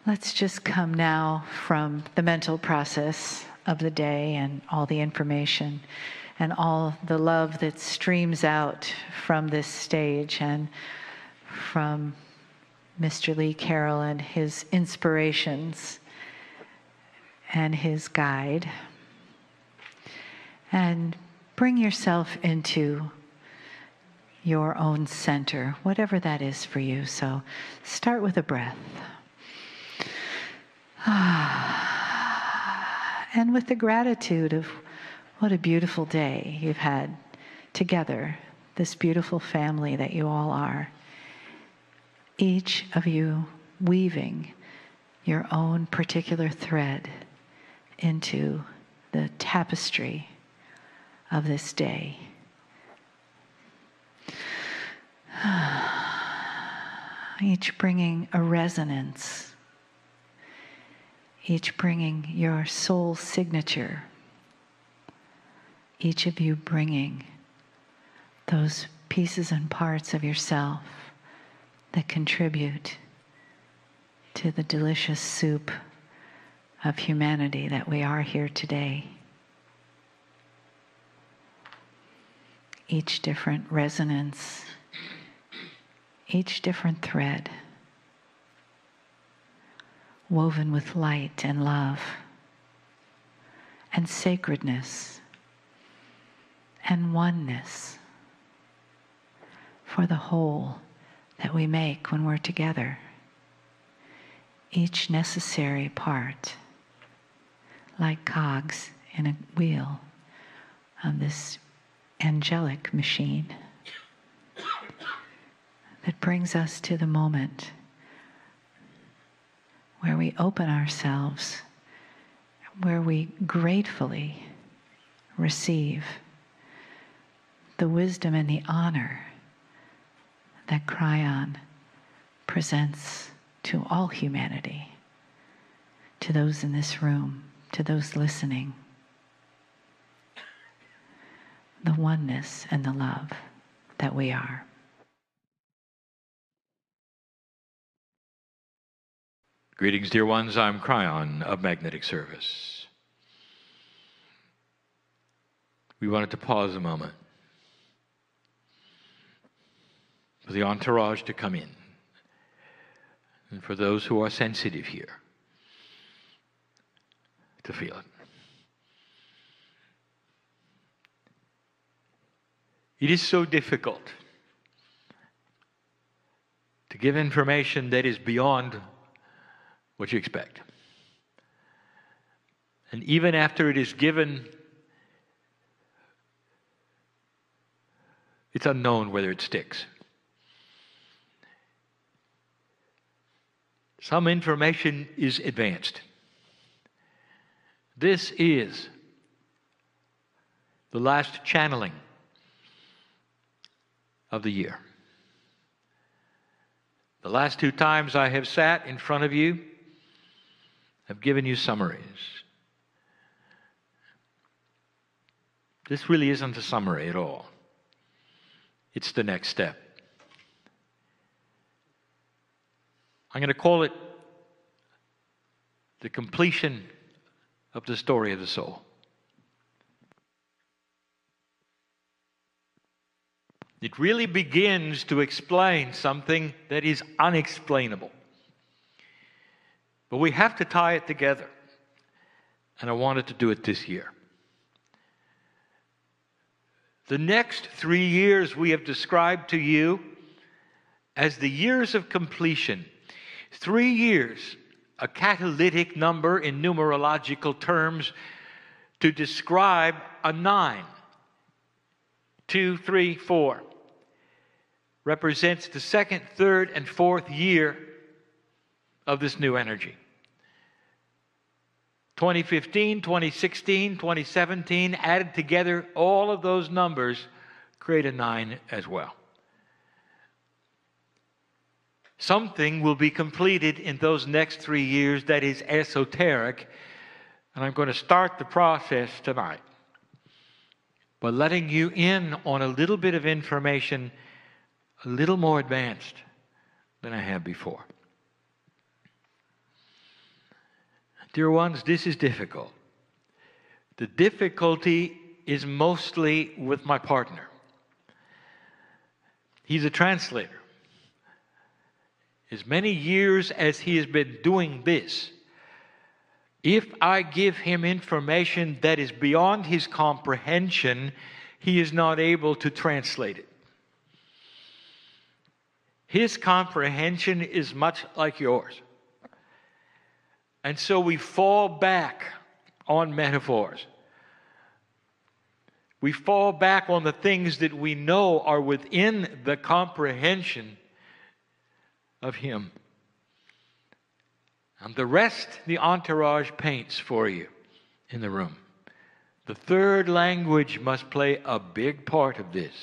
Let's just come now from the mental process of the day and all the information and all the love that streams out from this stage and from Mr. Lee Carroll and his inspirations and his guide. And bring yourself into your own center, whatever that is for you. So start with a breath. And with the gratitude of what a beautiful day you've had together, this beautiful family that you all are. Each of you weaving your own particular thread into the tapestry of this day. Each bringing a resonance, each bringing your soul signature, each of you bringing those pieces and parts of yourself that contribute to the delicious soup of humanity that we are here today. Each different resonance, each different thread, woven with light and love and sacredness and oneness for the whole that we make when we're together. Each necessary part, like cogs in a wheel of this angelic machine that brings us to the moment where we open ourselves, where we gratefully receive the wisdom and the honor that Kryon presents to all humanity, to those in this room, to those listening. The oneness and the love that we are. Greetings, dear ones. I'm Kryon of Magnetic Service. We wanted to pause a moment for the entourage to come in, and for those who are sensitive here to feel it. It is so difficult to give information that is beyond what you expect. And even after it is given, it's unknown whether it sticks. Some information is advanced. This is the last channeling of the year. The last 2 times I have sat in front of you, I've given you summaries. This really isn't a summary at all. It's the next step. I'm going to call it the completion of the story of the soul. It really begins to explain something that is unexplainable. But we have to tie it together. And I wanted to do it this year. The next 3 years we have described to you as the years of completion. 3 years, a catalytic number in numerological terms to describe a 9. 2, 3, 4 represents the 2nd, 3rd, and 4th year of this new energy. 2015, 2016, 2017, added together, all of those numbers create a 9 as well. Something will be completed in those next 3 years that is esoteric, and I'm going to start the process tonight by letting you in on a little bit of information a little more advanced than I have before. Dear ones, this is difficult. The difficulty is mostly with my partner. He's a translator. As many years as he has been doing this, if I give him information that is beyond his comprehension, he is not able to translate it. His comprehension is much like yours. And so we fall back on metaphors. We fall back on the things that we know are within the comprehension of him. And the rest, the entourage paints for you in the room. The third language must play a big part of this.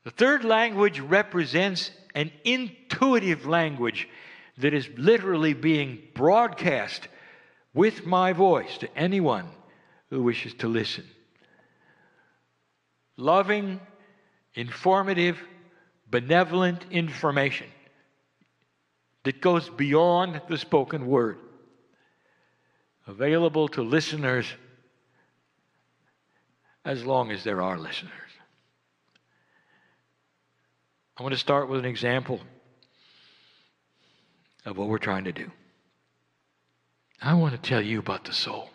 The third language represents an intuitive language that is literally being broadcast with my voice to anyone who wishes to listen. Loving, informative, benevolent information that goes beyond the spoken word, available to listeners as long as there are listeners. I want to start with an example of what we're trying to do. I want to tell you about the soul.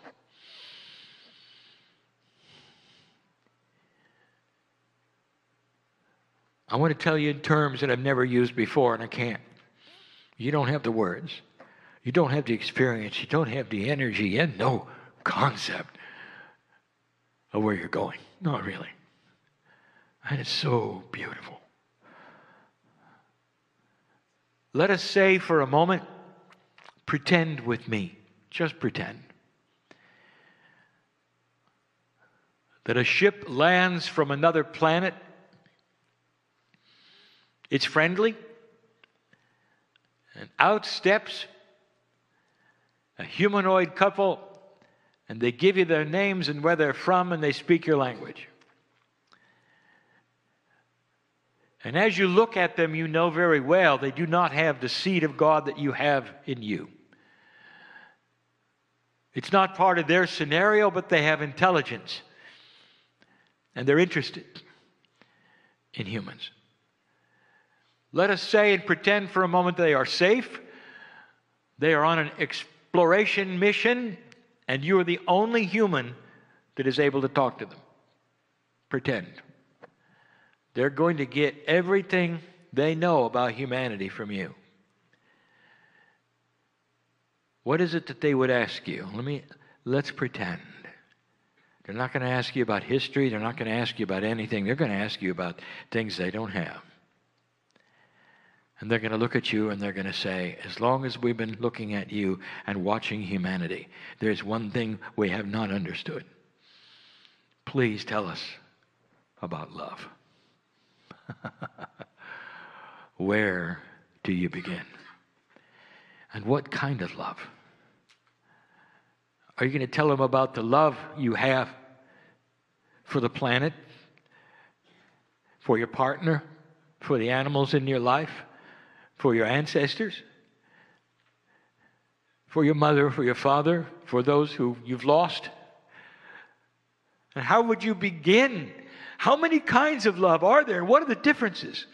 I want to tell you in terms that I've never used before, and I can't. You don't have the words. You don't have the experience. You don't have the energy. You have no concept of where you're going. Not really. And it's so beautiful. Let us say for a moment, pretend with me. Just pretend. That a ship lands from another planet. It's friendly. And out steps a humanoid couple, and they give you their names and where they're from, and they speak your language. And as you look at them, you know very well they do not have the seed of God that you have in you. It's not part of their scenario, but they have intelligence. And they're interested in humans. Let us say and pretend for a moment they are safe. They are on an exploration mission, and you are the only human that is able to talk to them. Pretend. They're going to get everything they know about humanity from you. What is it that they would ask you? Let's pretend. They're not going to ask you about history. They're not going to ask you about anything. They're going to ask you about things they don't have. And they're going to look at you and they're going to say, as long as we've been looking at you and watching humanity, there's one thing we have not understood. Please tell us about love. Where do you begin? And what kind of love? Are you going to tell them about the love you have for the planet, for your partner, for the animals in your life, for your ancestors, for your mother, for your father, for those who you've lost? And how would you begin? How many kinds of love are there? What are the differences?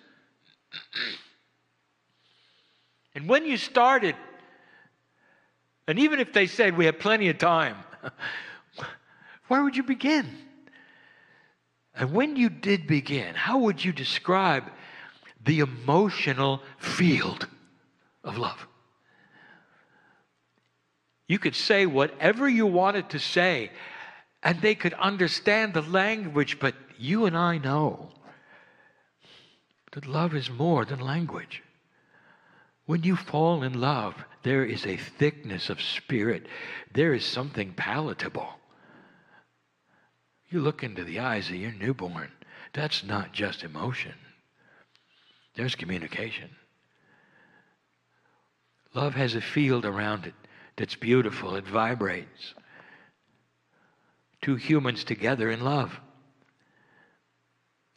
And when you started, and even if they said we have plenty of time, where would you begin? And when you did begin, how would you describe the emotional field of love? You could say whatever you wanted to say, and they could understand the language, but you and I know that love is more than language. When you fall in love, there is a thickness of spirit. There is something palatable. You look into the eyes of your newborn. That's not just emotion. There's communication. Love has a field around it that's beautiful. It vibrates. Two humans together in love.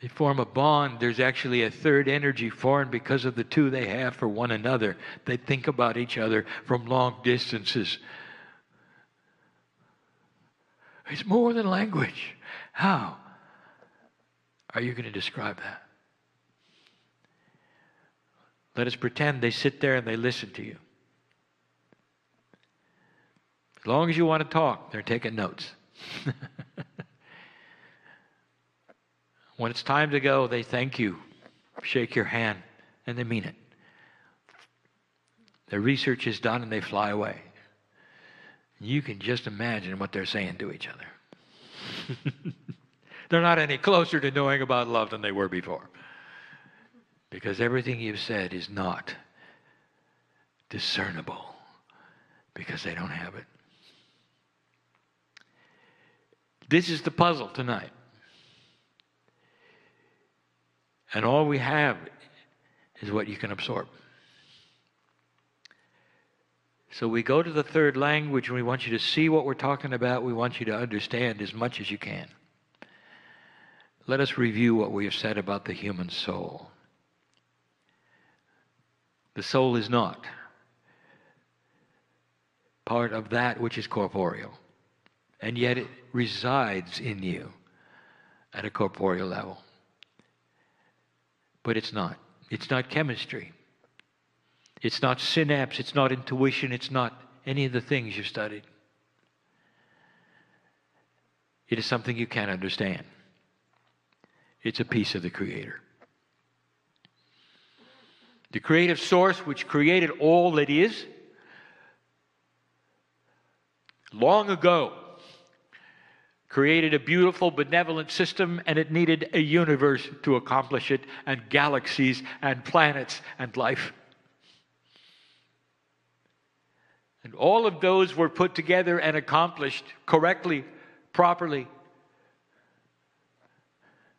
They form a bond. There's actually a third energy formed because of the two they have for one another. They think about each other from long distances. It's more than language. How are you going to describe that? Let us pretend they sit there and they listen to you. As long as you want to talk, they're taking notes. When it's time to go, they thank you, shake your hand, and they mean it. Their research is done and they fly away. You can just imagine what they're saying to each other. They're not any closer to knowing about love than they were before. Because everything you've said is not discernible because they don't have it. This is the puzzle tonight. And all we have is what you can absorb. So we go to the third language and we want you to see what we're talking about. We want you to understand as much as you can. Let us review what we have said about the human soul. The soul is not part of that which is corporeal, and yet it resides in you at a corporeal level. But it's not. It's not chemistry. It's not synapse. It's not intuition. It's not any of the things you've studied. It is something you can't understand. It's a piece of the Creator. The creative source which created all that is, long ago, created a beautiful, benevolent system, and it needed a universe to accomplish it, and galaxies, and planets, and life. And all of those were put together and accomplished correctly, properly,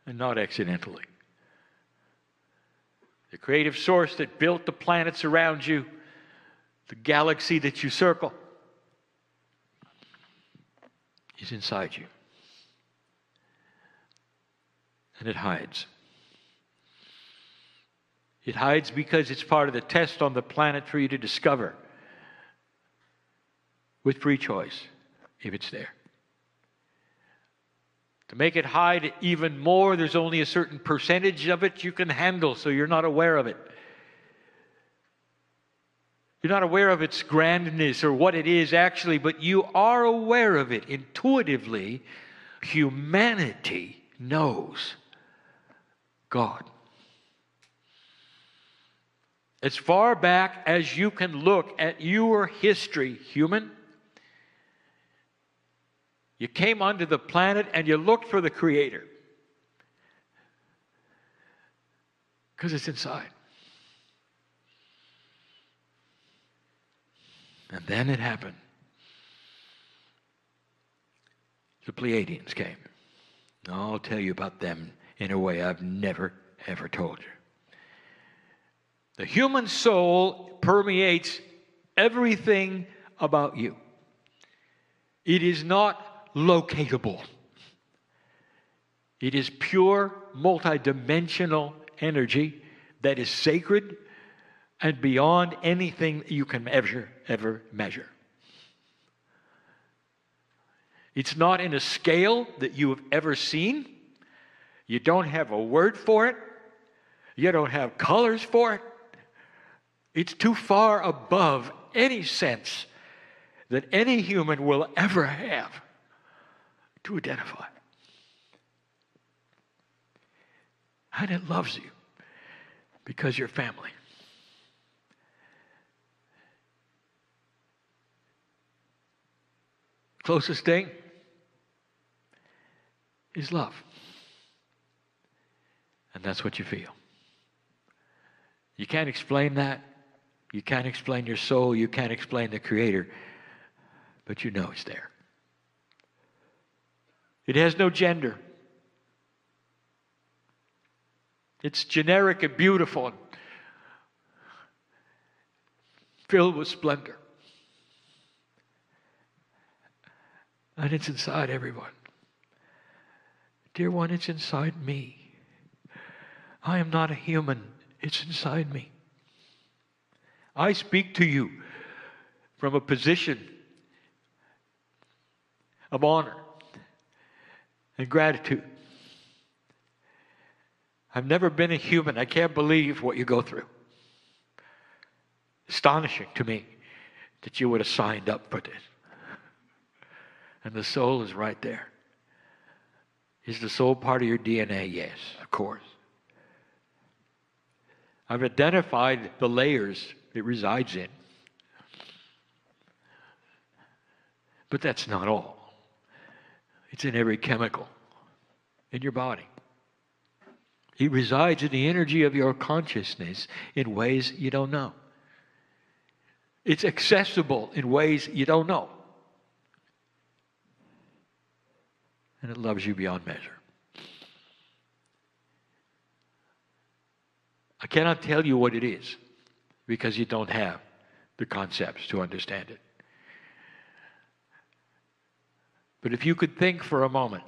and not accidentally. The creative source that built the planets around you, the galaxy that you circle, is inside you. And it hides. It hides because it's part of the test on the planet for you to discover with free choice if it's there. To make it hide even more, there's only a certain percentage of it you can handle, so you're not aware of it. You're not aware of its grandness or what it is actually, but you are aware of it intuitively. Humanity knows God. As far back as you can look at your history, human, you came onto the planet and you looked for the Creator. Because it's inside. And then it happened. The Pleiadians came. I'll tell you about them in a way I've never, ever told you. The human soul permeates everything about you. It is not locatable. It is pure, multidimensional energy that is sacred and beyond anything you can ever measure. It's not in a scale that you have ever seen. You don't have a word for it. You don't have colors for it. It's too far above any sense that any human will ever have to identify. And it loves you because you're family. Closest thing is love. And that's what you feel. You can't explain that. You can't explain your soul. You can't explain the Creator. But you know it's there. It has no gender. It's generic and beautiful and filled with splendor. And it's inside everyone. Dear one, it's inside me. I am not a human. It's inside me. I speak to you from a position of honor and gratitude. I've never been a human. I can't believe what you go through. Astonishing to me that you would have signed up for this. And the soul is right there. Is the soul part of your DNA? Yes, of course. I've identified the layers it resides in. But that's not all. It's in every chemical in your body. It resides in the energy of your consciousness in ways you don't know. It's accessible in ways you don't know. And it loves you beyond measure. I cannot tell you what it is because you don't have the concepts to understand it. But if you could think for a moment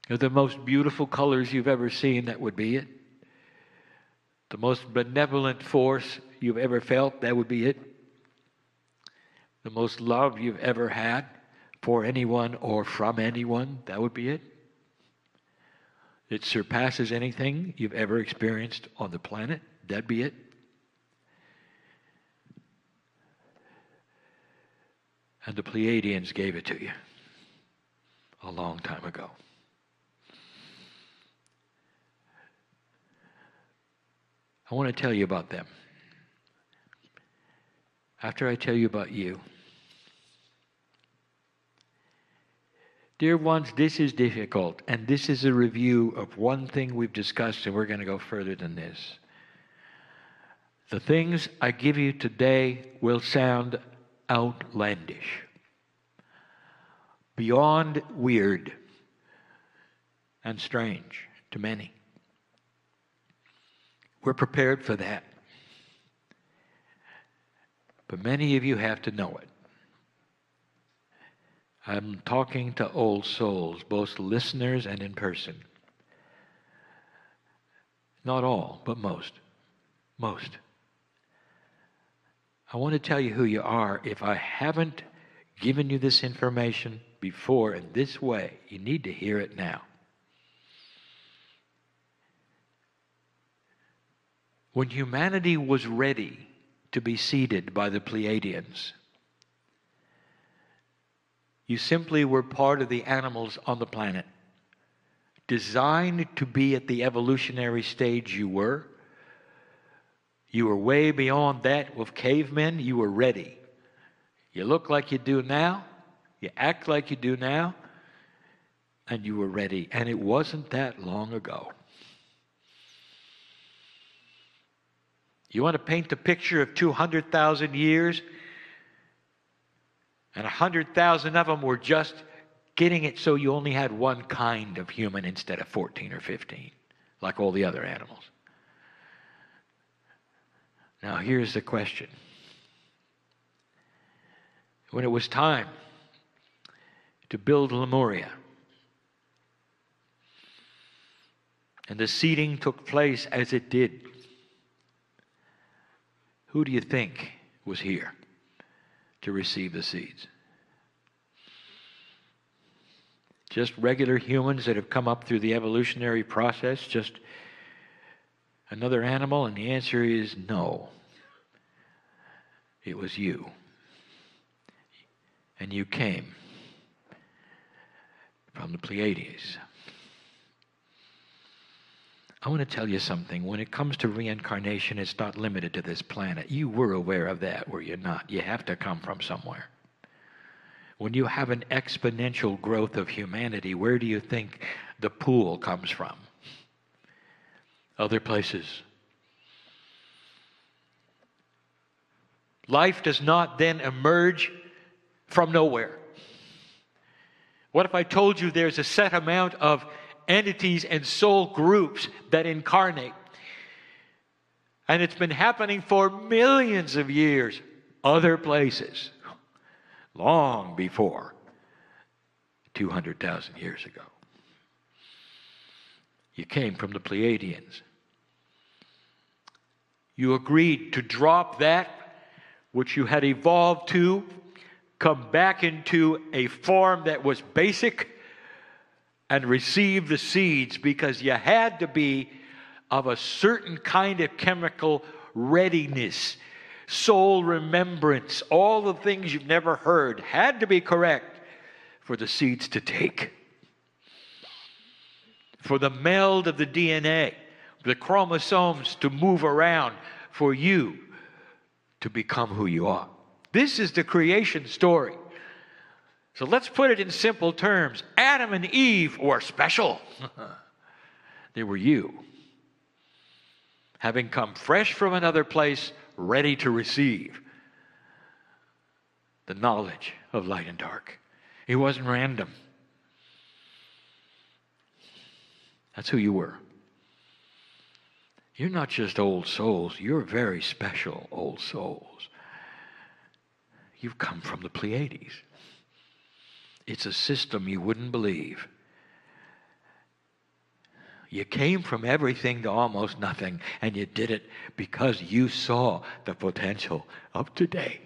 of the most beautiful colors you've ever seen, that would be it. The most benevolent force you've ever felt, that would be it. The most love you've ever had for anyone or from anyone, that would be it. It surpasses anything you've ever experienced on the planet, that'd be it. And the Pleiadians gave it to you a long time ago. I want to tell you about them. After I tell you about you, dear ones, this is difficult, and this is a review of one thing we've discussed, and we're going to go further than this. The things I give you today will sound outlandish, beyond weird and strange to many. We're prepared for that. But many of you have to know it. I'm talking to old souls, both listeners and in person. Not all, but most. Most. I want to tell you who you are. If I haven't given you this information before in this way, you need to hear it now. When humanity was ready to be seeded by the Pleiadians, you simply were part of the animals on the planet, designed to be at the evolutionary stage you were. You were way beyond that with cavemen. You were ready. You look like you do now. You act like you do now. And you were ready. And it wasn't that long ago. You want to paint the picture of 200,000 years? And 100,000 of them were just getting it so you only had one kind of human instead of 14 or 15, like all the other animals. Now here's the question. When it was time to build Lemuria, and the seeding took place as it did, who do you think was here to receive the seeds? Just regular humans that have come up through the evolutionary process? Just another animal? And the answer is no. It was you. And you came from the Pleiades. I want to tell you something. When it comes to reincarnation, it's not limited to this planet. You were aware of that, were you not? You have to come from somewhere. When you have an exponential growth of humanity, where do you think the pool comes from? Other places. Life does not then emerge from nowhere. What if I told you there's a set amount of entities and soul groups that incarnate? And it's been happening for millions of years, other places, long before 200,000 years ago. You came from the Pleiadians. You agreed to drop that which you had evolved to, come back into a form that was basic, and receive the seeds because you had to be of a certain kind of chemical readiness, soul remembrance, all the things you've never heard had to be correct for the seeds to take. For the meld of the DNA, the chromosomes to move around, for you to become who you are. This is the creation story. So let's put it in simple terms. Adam and Eve were special. They were you, having come fresh from another place, ready to receive the knowledge of light and dark. It wasn't random. That's who you were. You're not just old souls. You're very special old souls. You've come from the Pleiades. It's a system you wouldn't believe. You came from everything to almost nothing, and you did it because you saw the potential of today.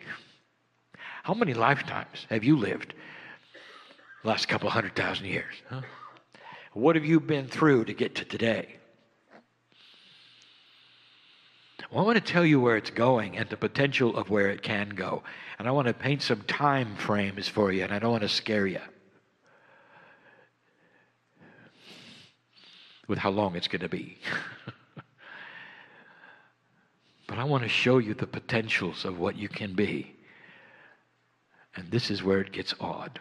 How many lifetimes have you lived the last couple 100,000 years? Huh? What have you been through to get to today? Well, I want to tell you where it's going and the potential of where it can go. And I want to paint some time frames for you, and I don't want to scare you with how long it's going to be. But I want to show you the potentials of what you can be. And this is where it gets odd.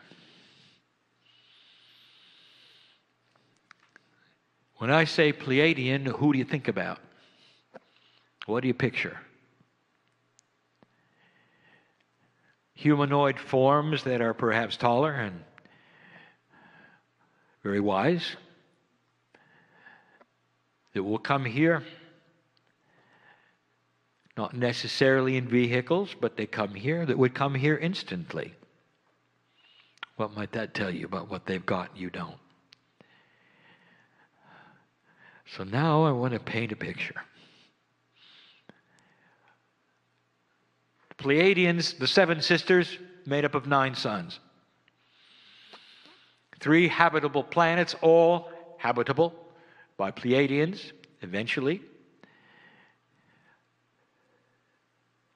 When I say Pleiadian, who do you think about? What do you picture? Humanoid forms that are perhaps taller and very wise, that will come here, not necessarily in vehicles, but they come here, that would come here instantly. What might that tell you about what they've got and you don't? So now I want to paint a picture. Pleiadians, the 7 sisters, made up of 9 sons. 3 habitable planets, all habitable by Pleiadians, eventually,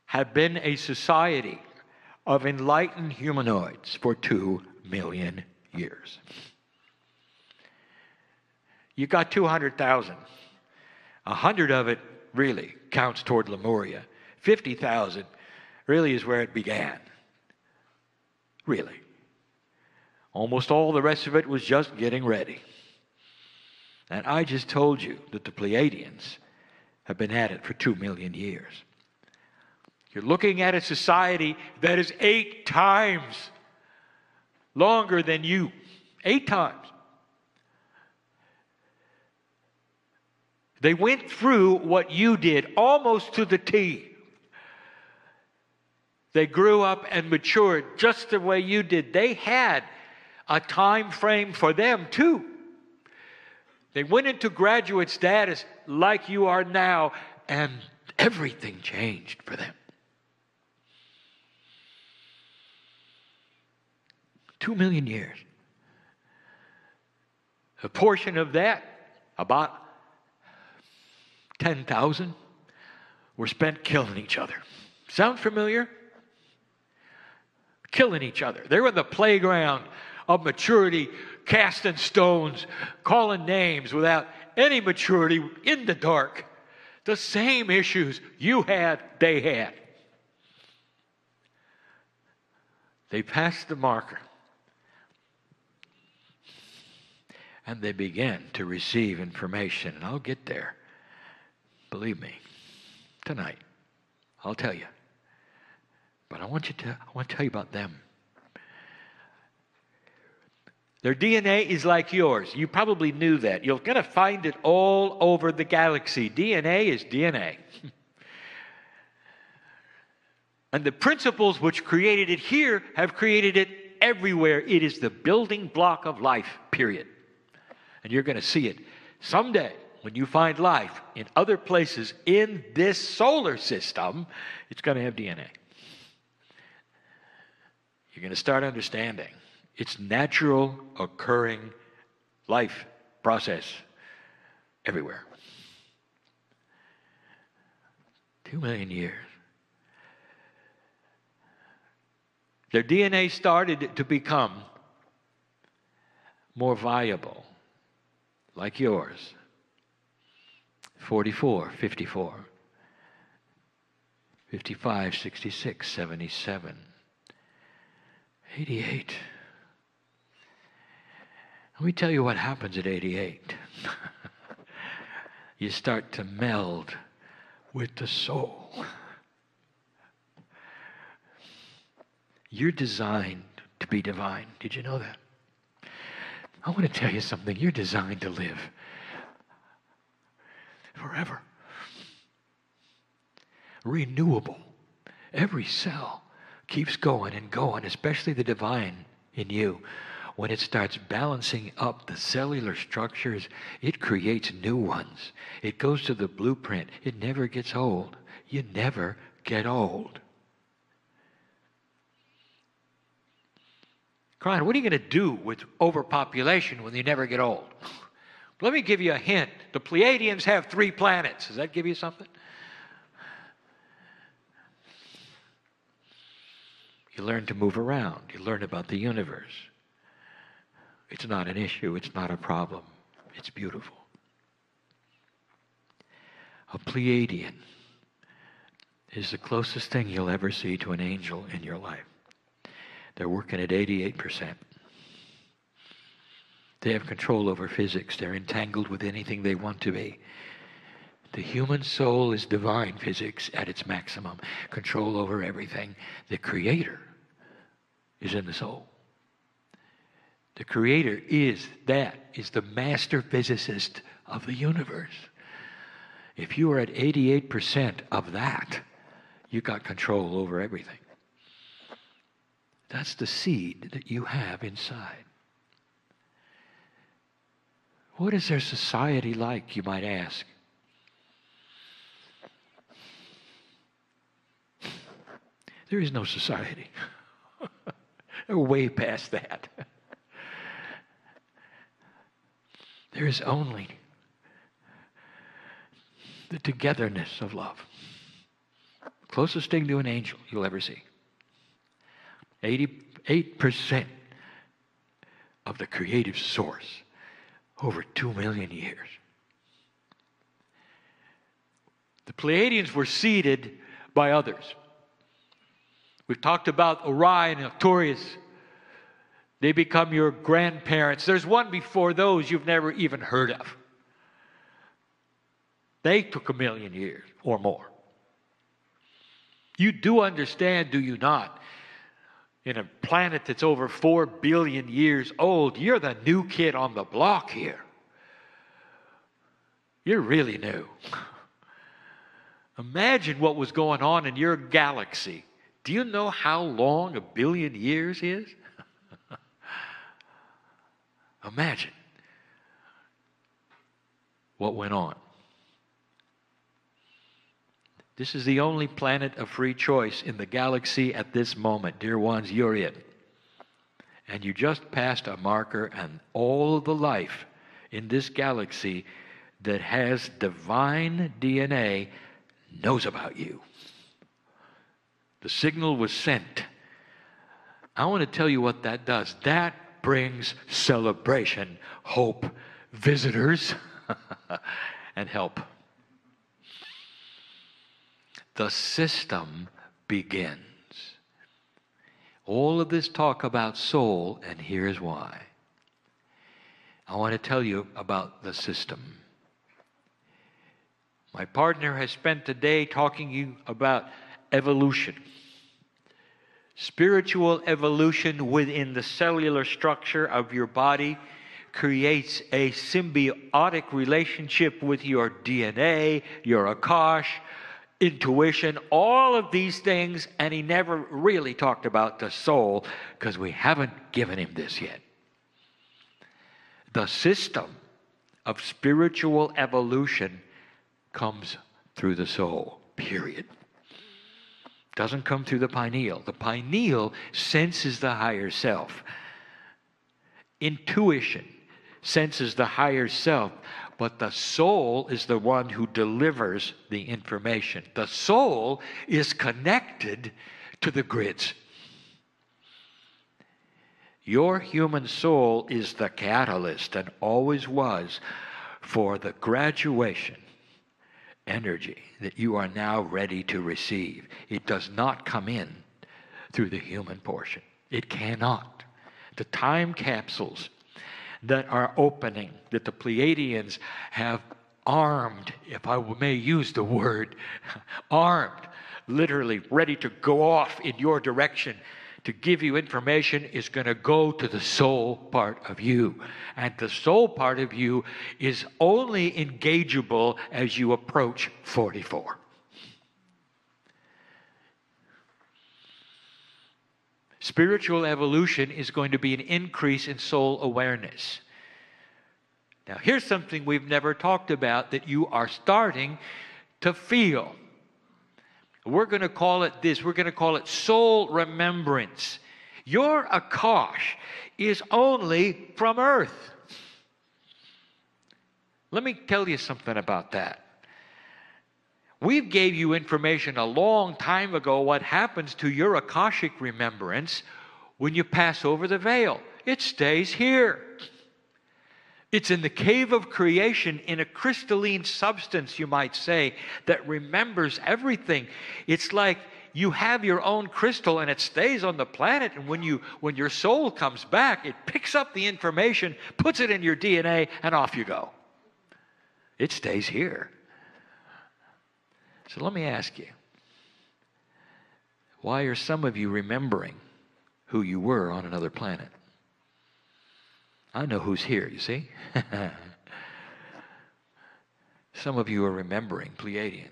have been a society of enlightened humanoids for 2 million years. You got 200,000. 100 of it really counts toward Lemuria. 50,000 really is where it began. Really. Almost all the rest of it was just getting ready. And I just told you that the Pleiadians have been at it for 2 million years. You're looking at a society that is 8 times longer than you. 8 times. They went through what you did almost to the T. They grew up and matured just the way you did. They had a time frame for them too. They went into graduate status like you are now, and everything changed for them. 2 million years. A portion of that, about 10,000, were spent killing each other. Sound familiar? Killing each other. They were in the playground of maturity, casting stones, calling names without any maturity, in the dark. The same issues you had, they had. They passed the marker. And they began to receive information. And I'll get there. Believe me. Tonight. I'll tell you. But I want to tell you about them. Their DNA is like yours. You probably knew that. You're going to find it all over the galaxy. DNA is DNA. And the principles which created it here have created it everywhere. It is the building block of life, period. And you're going to see it someday, when you find life in other places in this solar system, it's going to have DNA. You're going to start understanding it's natural occurring life process everywhere. 2 million years. Their DNA started to become more viable, like yours. 44, 54, 55, 66, 77, 88. Let me tell you what happens at 88. You start to meld with the soul. You're designed to be divine. Did you know that? I want to tell you something. You're designed to live forever. Renewable. Every cell keeps going and going, especially the divine in you. When it starts balancing up the cellular structures, it creates new ones. It goes to the blueprint. It never gets old. You never get old. Kryon, what are you going to do with overpopulation when you never get old? Let me give you a hint. The Pleiadians have 3 planets. Does that give you something? You learn to move around. You learn about the universe. It's not an issue. It's not a problem. It's beautiful. A Pleiadian is the closest thing you'll ever see to an angel in your life. They're working at 88%. They have control over physics. They're entangled with anything they want to be. The human soul is divine physics at its maximum. Control over everything. The Creator is in the soul. The Creator is the master physicist of the universe. If you are at 88% of that, you got control over everything. That's the seed that you have inside. What is their society like, you might ask? There is no society. They're way past that. There is only the togetherness of love. Closest thing to an angel you'll ever see. 88% of the creative source over 2 million years. The Pleiadians were seeded by others. We've talked about Orion and Arcturus. They become your grandparents. There's one before those you've never even heard of. They took 1 million years or more. You do understand, do you not? In a planet that's over 4 billion years old, you're the new kid on the block here. You're really new. Imagine what was going on in your galaxy. Do you know how long 1 billion years is? Imagine what went on. This is the only planet of free choice in the galaxy at this moment. Dear ones, you're it. And you just passed a marker, and all of the life in this galaxy that has divine DNA knows about you. The signal was sent. I want to tell you what that does. That brings celebration, hope, visitors, and help. The system begins. All of this talk about soul, and here's why. I want to tell you about the system. My partner has spent the day talking to you about evolution. Spiritual evolution within the cellular structure of your body creates a symbiotic relationship with your DNA, your Akash, intuition, all of these things, and he never really talked about the soul because we haven't given him this yet. The system of spiritual evolution comes through the soul, period. Doesn't come through the pineal. The pineal senses the higher self. Intuition senses the higher self, but the soul is the one who delivers the information. The soul is connected to the grids. Your human soul is the catalyst, and always was, for the graduation energy that you are now ready to receive. It does not come in through the human portion. It cannot. The time capsules that are opening, that the Pleiadians have armed, if I may use the word, armed, literally ready to go off in your direction to give you information, is going to go to the soul part of you. And the soul part of you is only engageable as you approach 44. Spiritual evolution is going to be an increase in soul awareness. Now, here's something we've never talked about that you are starting to feel. We're going to call it this. We're going to call it soul remembrance. Your Akash is only from Earth. Let me tell you something about that. We gave you information a long time ago what happens to your Akashic remembrance when you pass over the veil. It stays here. It's in the cave of creation, in a crystalline substance, you might say, that remembers everything. It's like you have your own crystal and it stays on the planet, and when your soul comes back, it picks up the information, puts it in your DNA, and off you go. It stays here. So let me ask you, why are some of you remembering who you were on another planet? I know who's here, you see? Some of you are remembering Pleiadians.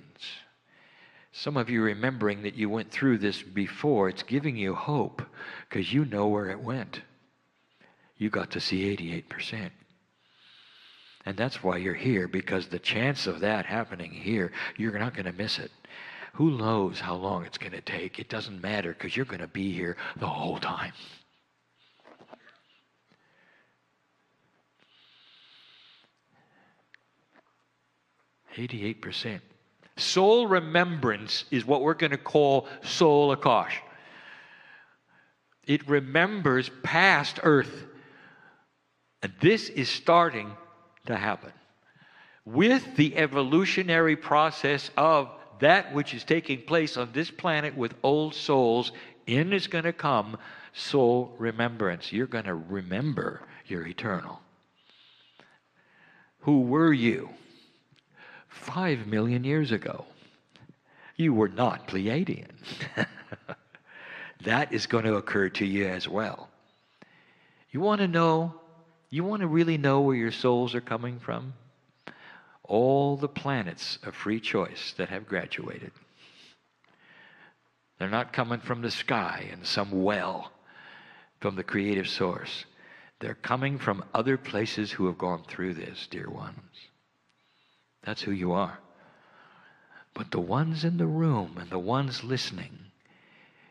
Some of you are remembering that you went through this before. It's giving you hope because you know where it went. You got to see 88%. And that's why you're here, because the chance of that happening here, you're not going to miss it. Who knows how long it's going to take? It doesn't matter because you're going to be here the whole time. %. Soul remembrance is what we're going to call soul Akash. It remembers past Earth. And this is starting to happen. With the evolutionary process of that which is taking place on this planet with old souls, in is going to come soul remembrance. You're going to remember your eternal. Who were you 5 million years ago? You were not Pleiadian. That is going to occur to you as well. You want to know? You want to really know where your souls are coming from? All the planets of free choice that have graduated. They're not coming from the sky in some well from the creative source. They're coming from other places who have gone through this, dear ones. That's who you are. But the ones in the room and the ones listening,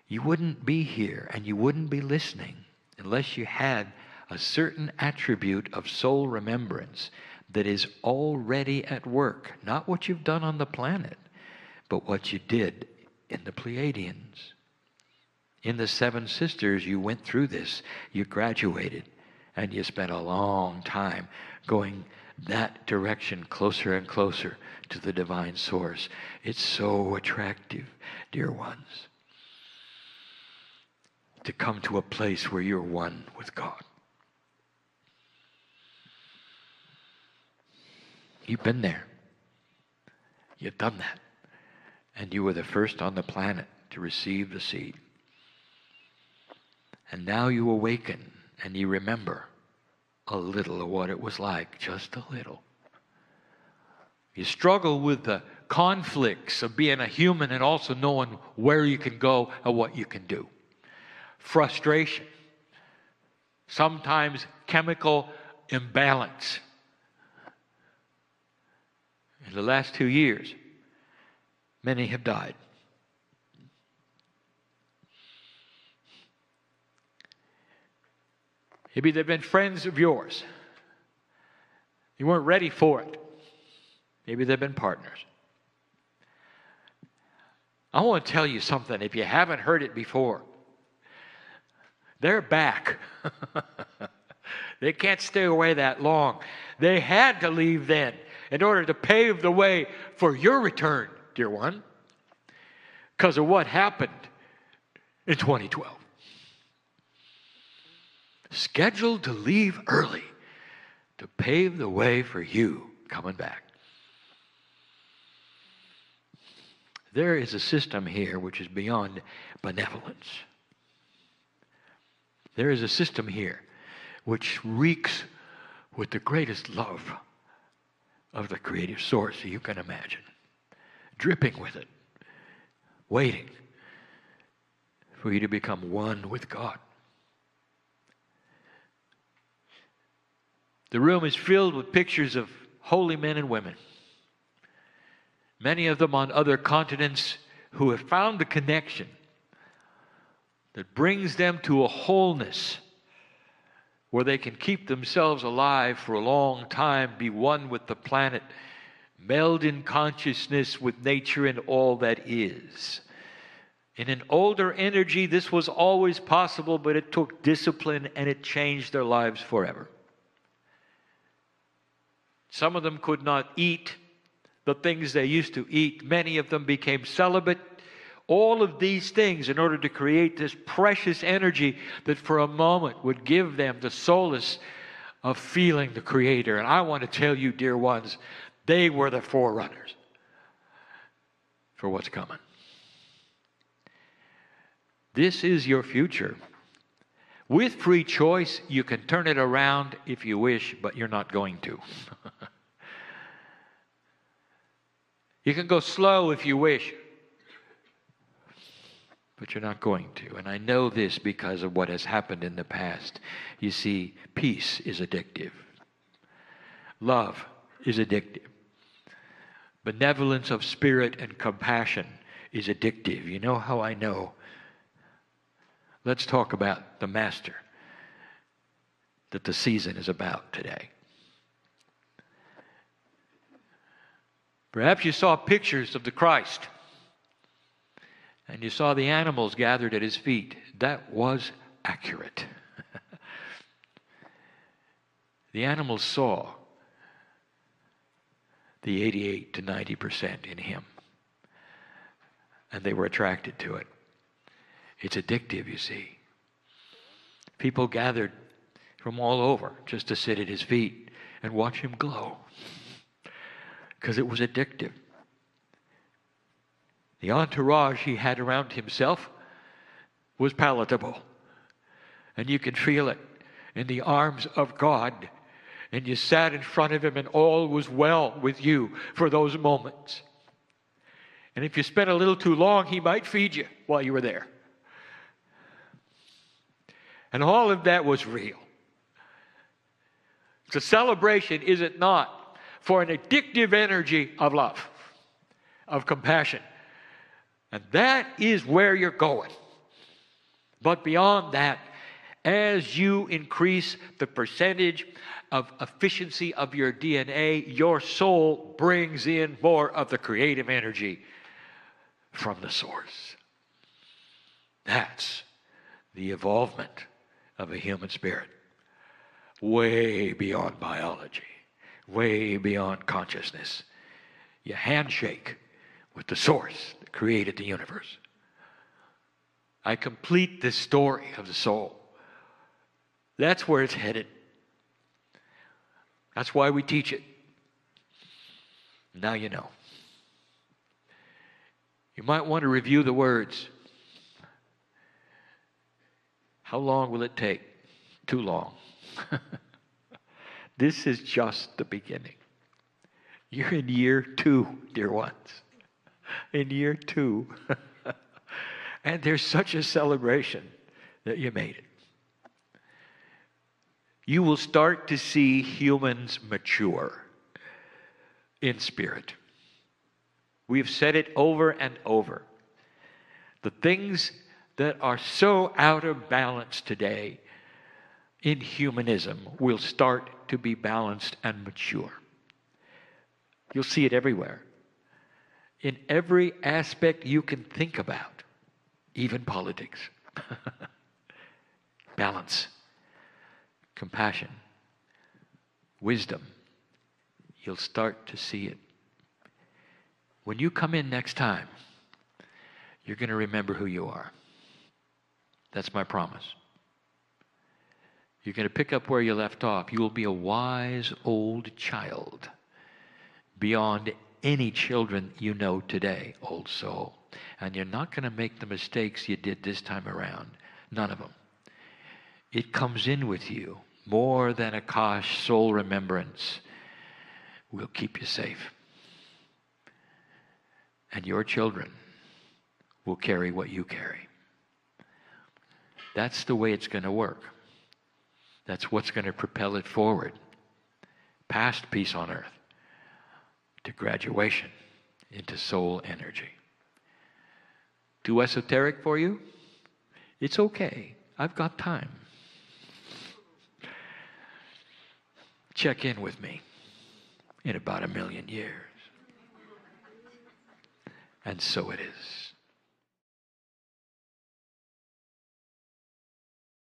you wouldn't be here and you wouldn't be listening unless you had a certain attribute of soul remembrance that is already at work. Not what you've done on the planet, but what you did in the Pleiadians. In the Seven Sisters, you went through this. You graduated, and you spent a long time going that direction, closer and closer to the divine source. It's so attractive, dear ones, to come to a place where you're one with God. You've been there. You've done that. And you were the first on the planet to receive the seed. And now you awaken and you remember a little of what it was like, just a little. You struggle with the conflicts of being a human and also knowing where you can go and what you can do. Frustration. Sometimes chemical imbalance. In the last 2 years, many have died. Maybe they've been friends of yours. You weren't ready for it. Maybe they've been partners. I want to tell you something if you haven't heard it before. They're back. They can't stay away that long. They had to leave then in order to pave the way for your return, dear one, because of what happened in 2012. Scheduled to leave early to pave the way for you coming back. There is a system here which is beyond benevolence. There is a system here which reeks with the greatest love of the creative source you can imagine, dripping with it, waiting for you to become one with God. The room is filled with pictures of holy men and women, many of them on other continents, who have found the connection that brings them to a wholeness where they can keep themselves alive for a long time, be one with the planet, meld in consciousness with nature and all that is. In an older energy, this was always possible, but it took discipline and it changed their lives forever. Some of them could not eat the things they used to eat. Many of them became celibate. All of these things in order to create this precious energy that for a moment would give them the solace of feeling the Creator. And I want to tell you, dear ones, they were the forerunners for what's coming. This is your future. With free choice, you can turn it around if you wish, but you're not going to. You can go slow if you wish, but you're not going to. And I know this because of what has happened in the past. You see, peace is addictive. Love is addictive. Benevolence of spirit and compassion is addictive. You know how I know? Let's talk about the Master that the season is about today. Perhaps you saw pictures of the Christ, and you saw the animals gathered at his feet. That was accurate. The animals saw the 88 to 90% in him, and they were attracted to it. It's addictive, you see. People gathered from all over just to sit at his feet and watch him glow, because it was addictive. The entourage he had around himself was palatable, and you could feel it in the arms of God, and you sat in front of him and all was well with you for those moments. And if you spent a little too long, he might feed you while you were there. And all of that was real. It's a celebration, is it not, for an addictive energy of love, of compassion. And that is where you're going. But beyond that, as you increase the percentage of efficiency of your DNA, your soul brings in more of the creative energy from the source. That's the evolvement of a human spirit. Way beyond biology. Way beyond consciousness. You handshake with the source that created the universe. I complete this story of the soul. That's where it's headed. That's why we teach it. Now you know. You might want to review the words. How long will it take? Too long. This is just the beginning. You're in year 2, dear ones. In year 2. And there's such a celebration that you made it. You will start to see humans mature. in spirit. We have said it over and over. The things that are so out of balance today in humanism will start to be balanced and mature. You'll see it everywhere. In every aspect you can think about, even politics. Balance, compassion, wisdom. You'll start to see it. When you come in next time, you're going to remember who you are. That's my promise. You're going to pick up where you left off. You will be a wise old child beyond any children you know today, old soul. And you're not going to make the mistakes you did this time around. None of them. It comes in with you more than a Kosh soul remembrance will keep you safe. And your children will carry what you carry. That's the way it's going to work. That's what's going to propel it forward. Past peace on earth to graduation into soul energy. Too esoteric for you? It's okay. I've got time. Check in with me in about 1,000,000 years. And so it is.